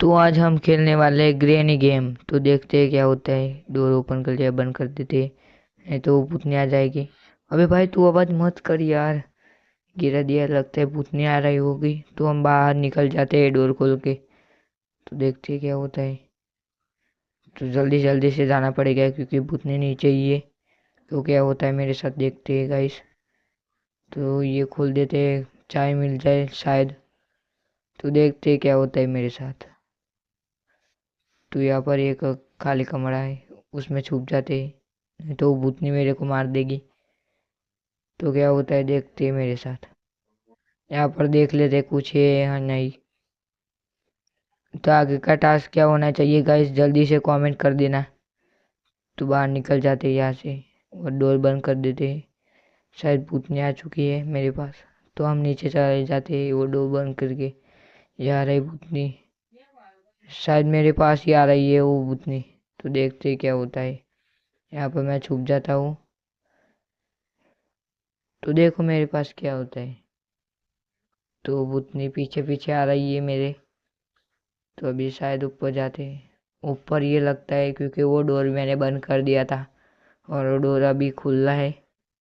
तो आज हम खेलने वाले हैं ग्रेनी गेम। तो देखते हैं क्या होता है। डोर ओपन कर लिया, बंद कर देते, नहीं तो वो भूतनी आ जाएगी। अबे भाई तू आवाज मत कर यार। गिरा दिया, लगता है भूतनी आ रही होगी। तो हम बाहर निकल जाते हैं डोर खोल के। तो देखते हैं क्या होता है। तो जल्दी जल्दी से जाना पड़ेगा क्योंकि भूतनी नीचे ही है। तो क्या होता है मेरे साथ देखते हैं गाइस। तो ये खोल देते हैं, चाय मिल जाए शायद। तो देखते हैं क्या होता है मेरे साथ। तो यहाँ पर एक खाली कमरा है, उसमें छुप जाते हैं, नहीं तो वो भूतनी मेरे को मार देगी। तो क्या होता है देखते हैं मेरे साथ। यहाँ पर देख लेते हैं कुछ है या नहीं। तो आगे का टास्क क्या होना चाहिए गाइस, जल्दी से कमेंट कर देना। तो बाहर निकल जाते हैं यहाँ से और डोर बंद कर देते हैं। शायद भूतनी आ चुकी है मेरे पास। तो हम नीचे चले जाते हैं वो डोर बंद करके। यहाँ रही भूतनी, शायद मेरे पास ही आ रही है वो भूतनी। तो देखते हैं क्या होता है। यहाँ पर मैं छुप जाता हूँ। तो देखो मेरे पास क्या होता है। तो भूतनी पीछे पीछे आ रही है मेरे। तो अभी शायद ऊपर जाते हैं। ऊपर ये लगता है क्योंकि वो डोर मैंने बंद कर दिया था और वो डोर अभी खुला है।